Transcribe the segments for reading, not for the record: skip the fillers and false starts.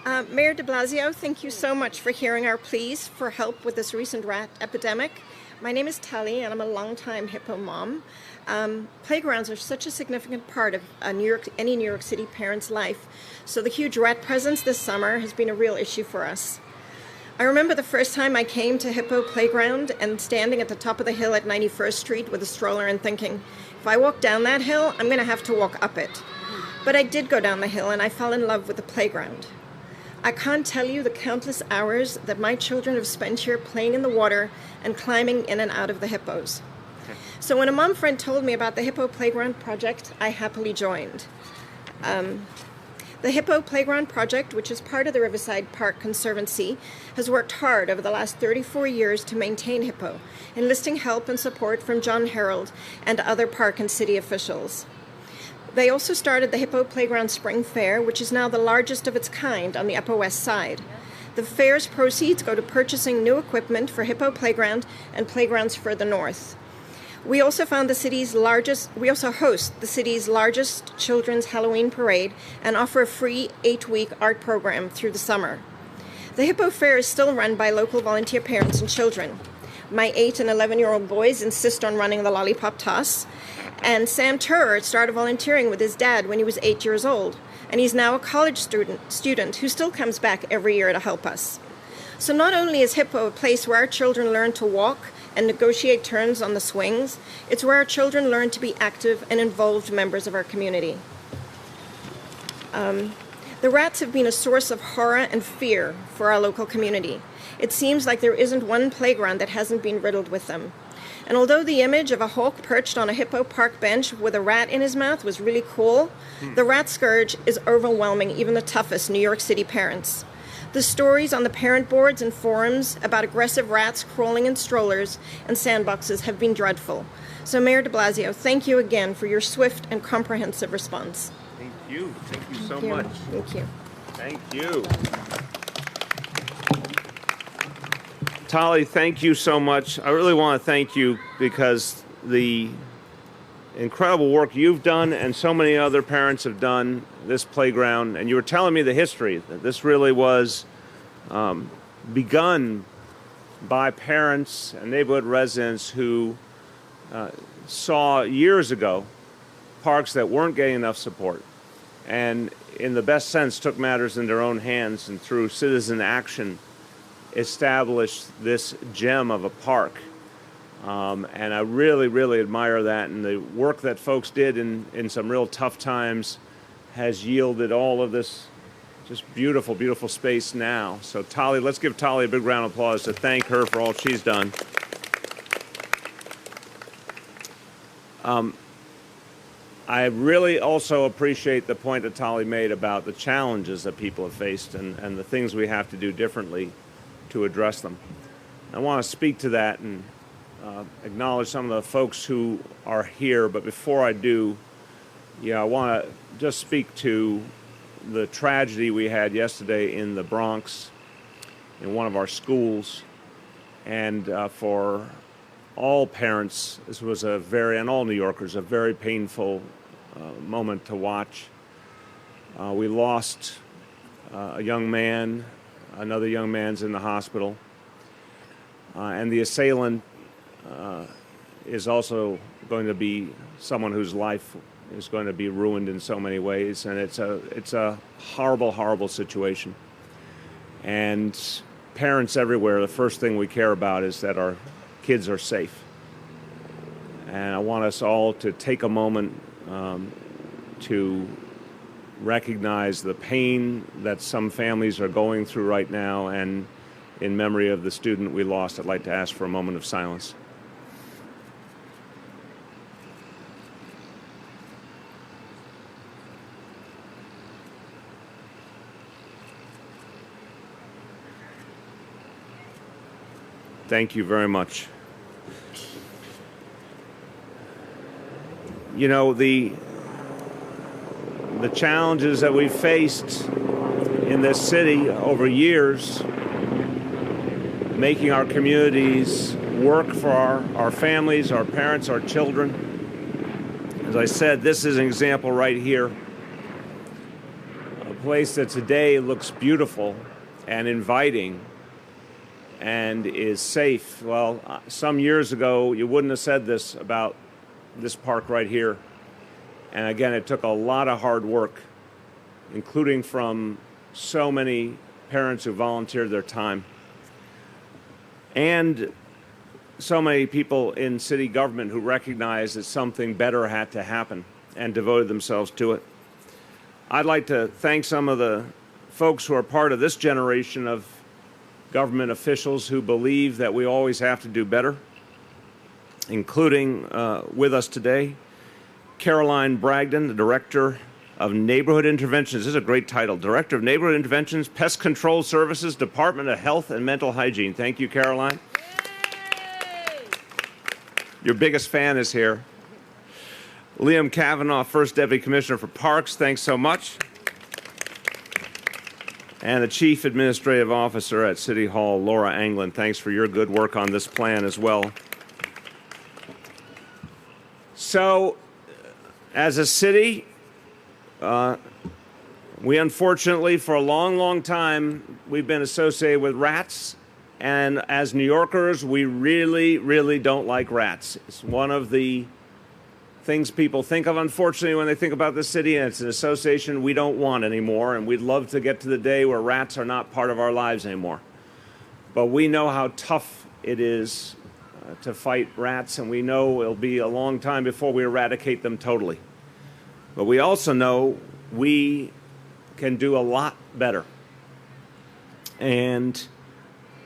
Mayor de Blasio, thank you so much for hearing our pleas for help with this recent rat epidemic. My name is Tally, and I'm a longtime Hippo mom. Playgrounds are such a significant part of any New York City parent's life, so the huge rat presence this summer has been a real issue for us. I remember the first time I came to Hippo Playground and standing at the top of the hill at 91st Street with a stroller and thinking, if I walk down that hill, I'm going to have to walk up it. But I did go down the hill, and I fell in love with the playground. I can't tell you the countless hours that my children have spent here playing in the water and climbing in and out of the hippos. So when a mom friend told me about the Hippo Playground Project, I happily joined. The Hippo Playground Project, which is part of the Riverside Park Conservancy, has worked hard over the last 34 years to maintain Hippo, enlisting help and support from John Harold and other park and city officials. They also started the Hippo Playground Spring Fair, which is now the largest of its kind on the Upper West Side. The fair's proceeds go to purchasing new equipment for Hippo Playground and playgrounds further north. We also host the city's largest children's Halloween parade and offer a free 8-week art program through the summer. The Hippo Fair is still run by local volunteer parents and children. My 8 and 11-year-old boys insist on running the lollipop toss. And Sam Turr started volunteering with his dad when he was 8 years old, and he's now a college student who still comes back every year to help us. So not only is Hippo a place where our children learn to walk and negotiate turns on the swings, it's where our children learn to be active and involved members of our community. The rats have been a source of horror and fear for our local community. It seems like there isn't one playground that hasn't been riddled with them. And although the image of a hawk perched on a Hippo Park bench with a rat in his mouth was really cool, the rat scourge is overwhelming even the toughest New York City parents. The stories on the parent boards and forums about aggressive rats crawling in strollers and sandboxes have been dreadful. So Mayor de Blasio, thank you again for your swift and comprehensive response. Thank you. Thank you so much. Thank you. Thank you. Tali, thank you so much. I really want to thank you because the incredible work you've done and so many other parents have done this playground, and you were telling me the history, that this really was begun by parents and neighborhood residents who saw years ago parks that weren't getting enough support, and in the best sense took matters in their own hands and through citizen action established this gem of a park. And I really, really admire that. And the work that folks did in some real tough times has yielded all of this just beautiful, beautiful space now. So Tali, let's give Tali a big round of applause to thank her for all she's done. I really also appreciate the point that Tali made about the challenges that people have faced and the things we have to do differently to address them. I want to speak to that and acknowledge some of the folks who are here, but before I do, I want to just speak to the tragedy we had yesterday in the Bronx in one of our schools. And for all parents, this was and all New Yorkers, a very painful moment to watch. We lost a young man. Another young man's in the hospital. And the assailant is also going to be someone whose life is going to be ruined in so many ways. And it's a horrible, horrible situation. And parents everywhere, the first thing we care about is that our kids are safe. And I want us all to take a moment to recognize the pain that some families are going through right now, and in memory of the student we lost, I'd like to ask for a moment of silence. Thank you very much. You know, the challenges that we've faced in this city over years, making our communities work for our families, our parents, our children. As I said, this is an example right here of place that today looks beautiful and inviting and is safe. Well, some years ago, you wouldn't have said this about this park right here. And again, it took a lot of hard work, including from so many parents who volunteered their time, and so many people in city government who recognized that something better had to happen and devoted themselves to it. I'd like to thank some of the folks who are part of this generation of government officials who believe that we always have to do better, including with us today, Caroline Bragdon, the Director of Neighborhood Interventions. This is a great title. Director of Neighborhood Interventions, Pest Control Services, Department of Health and Mental Hygiene. Thank you, Caroline. Yay! Your biggest fan is here. Liam Kavanaugh, First Deputy Commissioner for Parks. Thanks so much. And the Chief Administrative Officer at City Hall, Laura Anglin. Thanks for your good work on this plan as well. So, as a city, we unfortunately, for a long, long time, we've been associated with rats. And as New Yorkers, we really, really don't like rats. It's one of the things people think of, unfortunately, when they think about the city, and it's an association we don't want anymore. And we'd love to get to the day where rats are not part of our lives anymore. But we know how tough it is to fight rats, and we know it'll be a long time before we eradicate them totally. But we also know we can do a lot better. And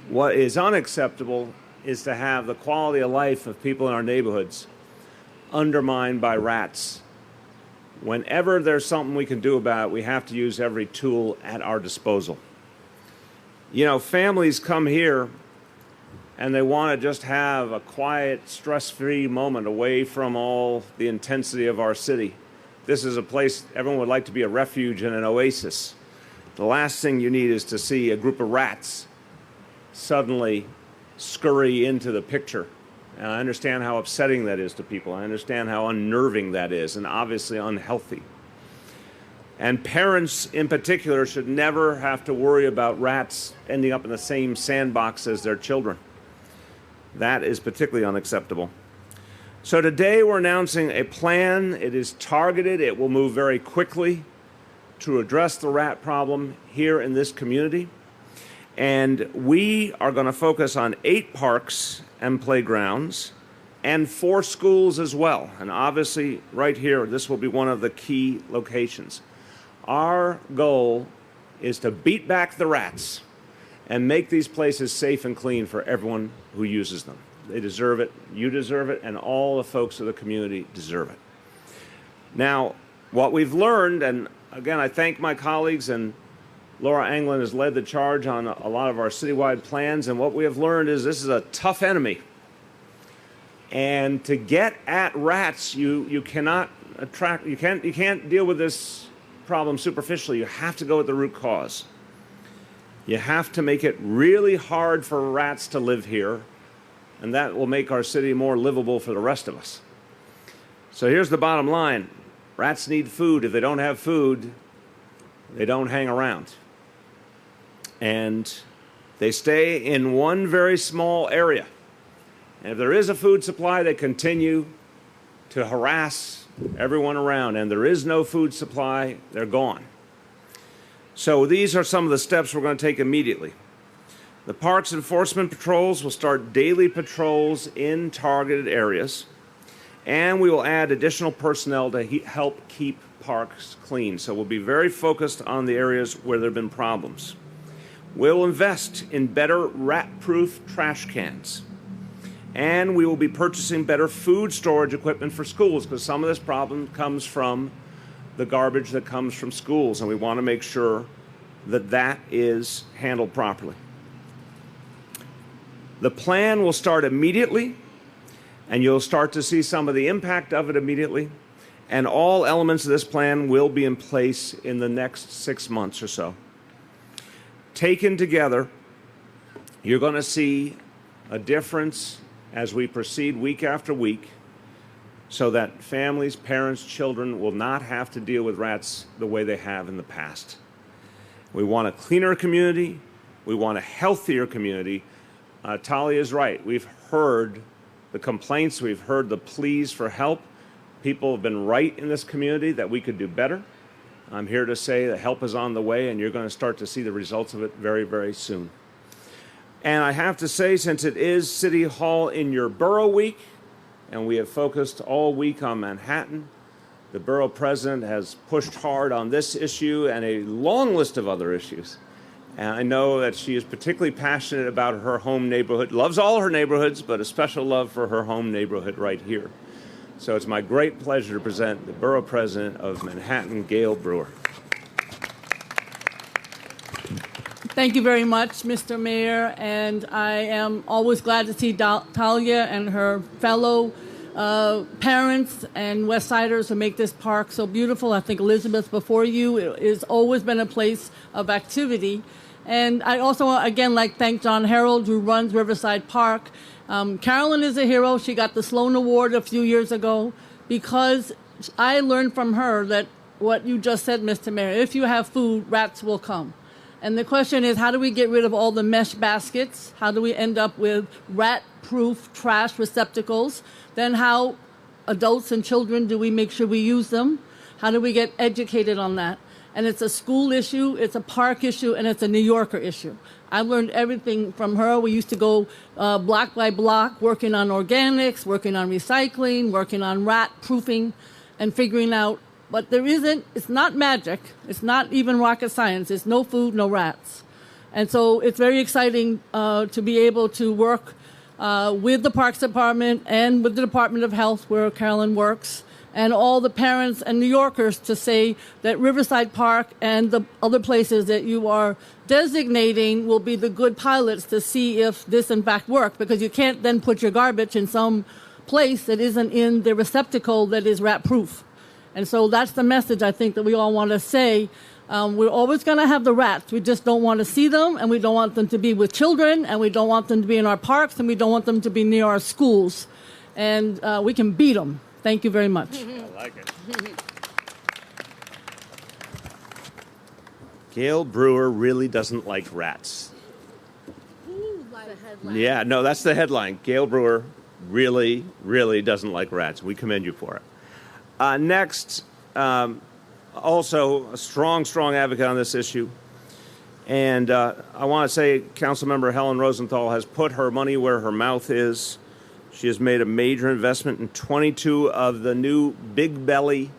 what is unacceptable is to have the quality of life of people in our neighborhoods undermined by rats. Whenever there's something we can do about it, we have to use every tool at our disposal. You know, families come here and they want to just have a quiet, stress-free moment away from all the intensity of our city. This is a place everyone would like to be a refuge and an oasis. The last thing you need is to see a group of rats suddenly scurry into the picture. And I understand how upsetting that is to people. I understand how unnerving that is, and obviously unhealthy. And parents in particular should never have to worry about rats ending up in the same sandbox as their children. That is particularly unacceptable. So today we're announcing a plan. It is targeted. It will move very quickly to address the rat problem here in this community. And we are going to focus on 8 parks and playgrounds and 4 schools as well. And obviously right here, this will be one of the key locations. Our goal is to beat back the rats and make these places safe and clean for everyone who uses them. They deserve it, you deserve it, and all the folks of the community deserve it. Now, what we've learned, and again, I thank my colleagues, and Laura Anglin has led the charge on a lot of our citywide plans, and what we have learned is this is a tough enemy. And to get at rats, you cannot attract, you can't deal with this problem superficially. You have to go at the root cause. You have to make it really hard for rats to live here, and that will make our city more livable for the rest of us. So here's the bottom line. Rats need food. If they don't have food, they don't hang around. And they stay in one very small area. And if there is a food supply, they continue to harass everyone around. And there is no food supply, they're gone. So these are some of the steps we're going to take immediately. The Parks Enforcement Patrols will start daily patrols in targeted areas, and we will add additional personnel to help keep parks clean. So we'll be very focused on the areas where there have been problems. We'll invest in better rat-proof trash cans, and we will be purchasing better food storage equipment for schools, because some of this problem comes from the garbage that comes from schools, and we want to make sure that that is handled properly. The plan will start immediately, and you'll start to see some of the impact of it immediately, and all elements of this plan will be in place in the next 6 months or so. Taken together, you're going to see a difference as we proceed week after week, so that families, parents, children will not have to deal with rats the way they have in the past. We want a cleaner community. We want a healthier community. Talia is right. We've heard the complaints. We've heard the pleas for help. People have been right in this community that we could do better. I'm here to say that help is on the way, and you're going to start to see the results of it very, very soon. And I have to say, since it is City Hall in your borough week, and we have focused all week on Manhattan, the borough president has pushed hard on this issue and a long list of other issues. And I know that she is particularly passionate about her home neighborhood, loves all her neighborhoods, but a special love for her home neighborhood right here. So it's my great pleasure to present the borough president of Manhattan, Gail Brewer. Thank you very much, Mr. Mayor, and I am always glad to see Talia and her fellow parents and West Siders who make this park so beautiful. I think Elizabeth, before you, it has always been a place of activity. And I also, again, like to thank John Harold, who runs Riverside Park. Carolyn is a hero. She got the Sloan Award a few years ago because I learned from her that what you just said, Mr. Mayor, if you have food, rats will come. And the question is, how do we get rid of all the mesh baskets? How do we end up with rat-proof trash receptacles? Then how, adults and children, do we make sure we use them? How do we get educated on that? And it's a school issue, it's a park issue, and it's a New Yorker issue. I learned everything from her. We used to go block by block, working on organics, working on recycling, working on rat-proofing, and figuring out. But there isn't, it's not magic. It's not even rocket science. It's no food, no rats. And so it's very exciting to be able to work with the Parks Department and with the Department of Health, where Carolyn works, and all the parents and New Yorkers to say that Riverside Park and the other places that you are designating will be the good pilots to see if this in fact works, because you can't then put your garbage in some place that isn't in the receptacle that is rat-proof. And so that's the message I think that we all want to say. We're always going to have the rats. We just don't want to see them, and we don't want them to be with children, and we don't want them to be in our parks, and we don't want them to be near our schools. And we can beat them. Thank you very much. I like it. Gail Brewer really doesn't like rats. Yeah, no, that's the headline. Gail Brewer really, really doesn't like rats. We commend you for it. Next, also a strong advocate on this issue. And I want to say Councilmember Helen Rosenthal has put her money where her mouth is. She has made a major investment in 22 of the new Big Belly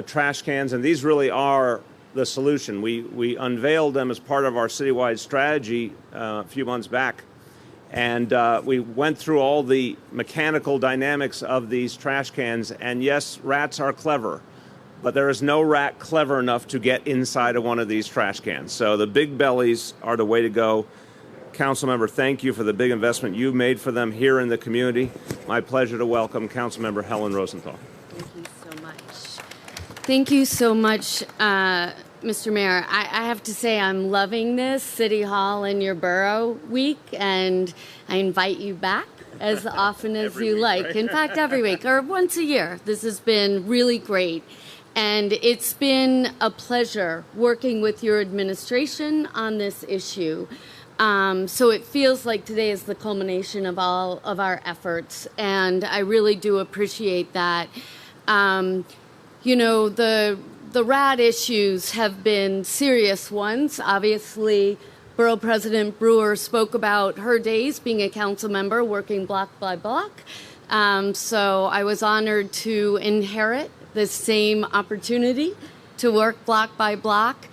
trash cans, and these really are the solution. We unveiled them as part of our citywide strategy a few months back, and we went through all the mechanical dynamics of these trash cans, and yes, rats are clever, but there is no rat clever enough to get inside of one of these trash cans. So the Big Bellies are the way to go. Councilmember, thank you for the big investment you made for them here in the community. My pleasure to welcome Councilmember Helen Rosenthal. Thank you so much. Thank you so much, Mr. Mayor. I have to say I'm loving this City Hall in your borough week, and I invite you back as often as you like. Right? In fact, every week or once a year. This has been really great. And it's been a pleasure working with your administration on this issue. So it feels like today is the culmination of all of our efforts, and I really do appreciate that. You know, the rat issues have been serious ones. Obviously, Borough President Brewer spoke about her days being a council member working block by block. So I was honored to inherit the same opportunity to work block by block.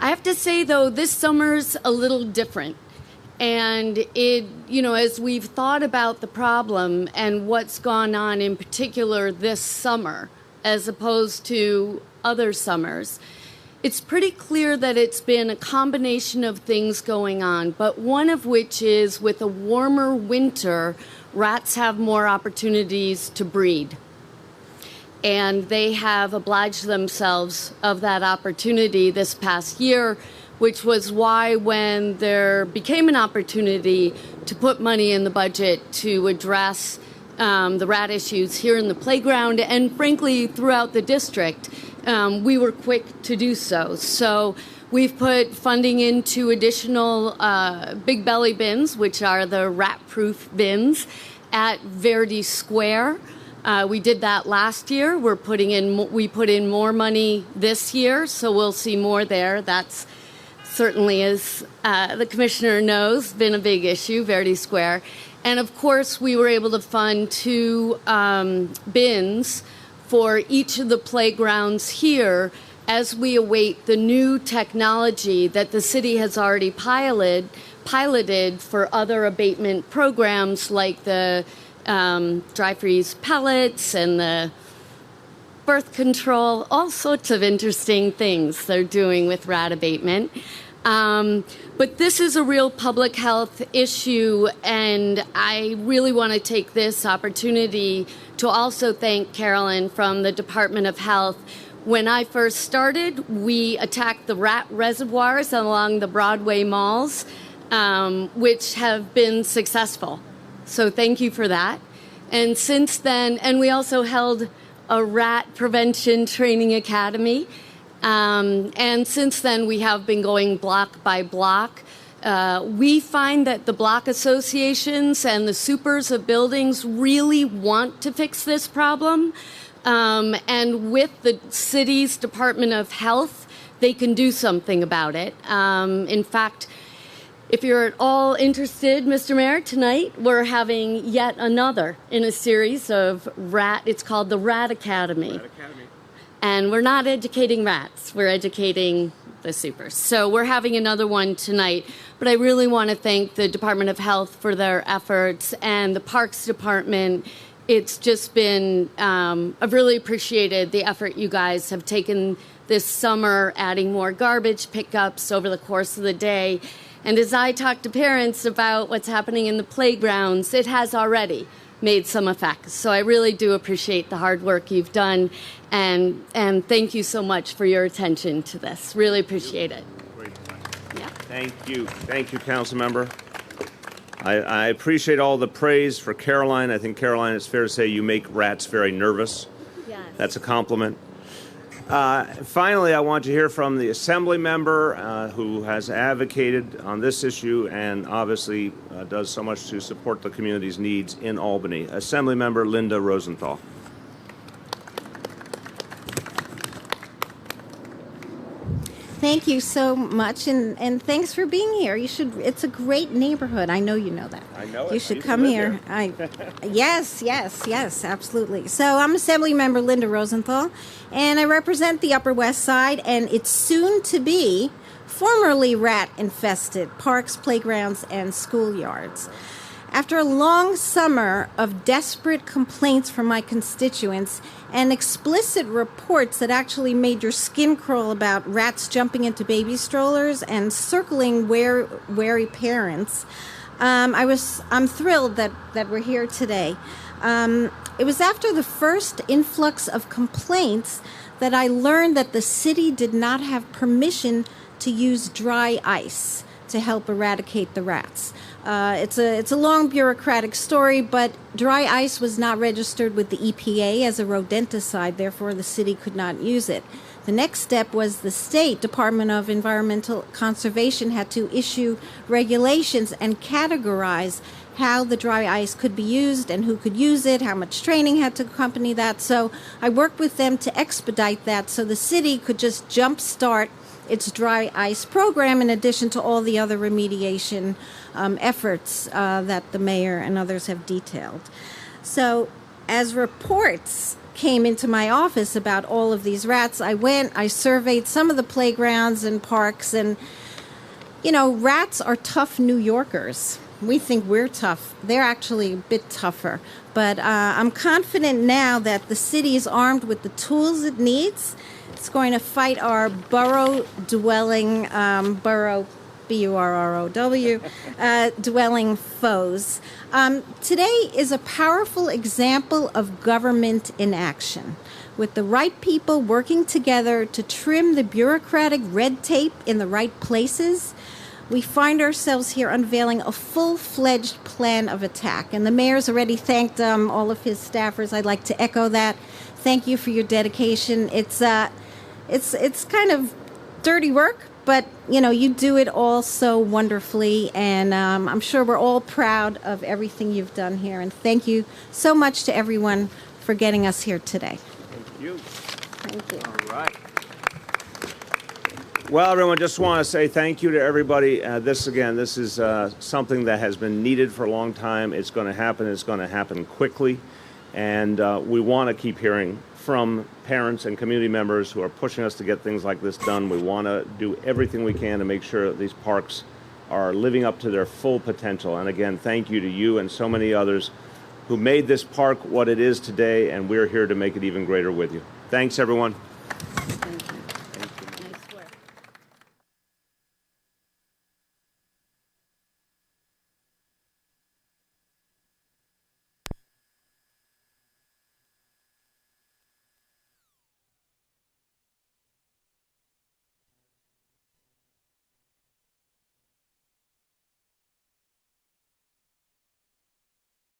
I have to say, though, this summer's a little different. And it, you know, as we've thought about the problem and what's gone on in particular this summer, as opposed to other summers, it's pretty clear that it's been a combination of things going on, but one of which is with a warmer winter, rats have more opportunities to breed. And they have obliged themselves of that opportunity this past year, which was why when there became an opportunity to put money in the budget to address the rat issues here in the playground and frankly throughout the district, we were quick to do so. So we've put funding into additional big belly bins, which are the rat-proof bins, at Verdi Square. We did that last year. We put in more money this year, so we'll see more there. That's certainly, as the commissioner knows, been a big issue, Verdi Square. And of course, we were able to fund 2 bins for each of the playgrounds here as we await the new technology that the city has already piloted for other abatement programs like the dry freeze pellets and the birth control, all sorts of interesting things they're doing with rat abatement. But this is a real public health issue, and I really want to take this opportunity to also thank Carolyn from the Department of Health. When I first started, we attacked the rat reservoirs along the Broadway malls, which have been successful. So thank you for that. And since then, and we also held a rat prevention training academy. And since then, we have been going block by block. We find that the block associations and the supers of buildings really want to fix this problem. And with the city's Department of Health, they can do something about it. In fact, if you're at all interested, Mr. Mayor, tonight we're having yet another in a series of it's called the Rat Academy. Rat Academy. And we're not educating rats, we're educating the supers. So we're having another one tonight. But I really want to thank the Department of Health for their efforts and the Parks Department. It's just been, I've really appreciated the effort you guys have taken this summer, adding more garbage pickups over the course of the day. And as I talk to parents about what's happening in the playgrounds, it has already made some effects. So I really do appreciate the hard work you've done, and thank you so much for your attention to this. Really appreciate it. Yeah. Thank you, Council Member. I appreciate all the praise for Caroline. I think, Caroline, it's fair to say you make rats very nervous. Yes. That's a compliment. Finally, I want to hear from the Assembly member who has advocated on this issue and obviously does so much to support the community's needs in Albany. Assembly member Linda Rosenthal. Thank you so much, and thanks for being here. You should. It's a great neighborhood. I know you know that. I know it. You should come here. Yes, absolutely. So I'm Assembly Member Linda Rosenthal, and I represent the Upper West Side and its soon-to-be, formerly rat-infested parks, playgrounds, and schoolyards. After a long summer of desperate complaints from my constituents and explicit reports that actually made your skin crawl about rats jumping into baby strollers and circling wary parents, I'm thrilled that we're here today. It was after the first influx of complaints that I learned that the city did not have permission to use dry ice to help eradicate the rats. It's a long bureaucratic story, but dry ice was not registered with the EPA as a rodenticide, therefore the city could not use it. The next step was the state Department of Environmental Conservation had to issue regulations and categorize how the dry ice could be used and who could use it, how much training had to accompany that. So I worked with them to expedite that so the city could just jumpstart its dry ice program in addition to all the other remediation efforts that the mayor and others have detailed. So as reports came into my office about all of these rats, I surveyed some of the playgrounds and parks, and rats are tough New Yorkers. We think we're tough. They're actually a bit tougher. But I'm confident now that the city is armed with the tools it needs. It's going to fight our burrow-dwelling, B-U-R-R-O-W, dwelling foes. Today is a powerful example of government in action, with the right people working together to trim the bureaucratic red tape in the right places. We find ourselves here unveiling a full-fledged plan of attack. And the mayor's already thanked all of his staffers. I'd like to echo that. Thank you for your dedication. It's it's kind of dirty work, but you do it all so wonderfully, and I'm sure we're all proud of everything you've done here. And thank you so much to everyone for getting us here today. Thank you. Thank you. All right. Well, everyone, just want to say thank you to everybody. This is something that has been needed for a long time. It's going to happen. It's going to happen quickly. And we want to keep hearing from parents and community members who are pushing us to get things like this done. We want to do everything we can to make sure that these parks are living up to their full potential. And again, thank you to you and so many others who made this park what it is today, and we're here to make it even greater with you. Thanks, everyone.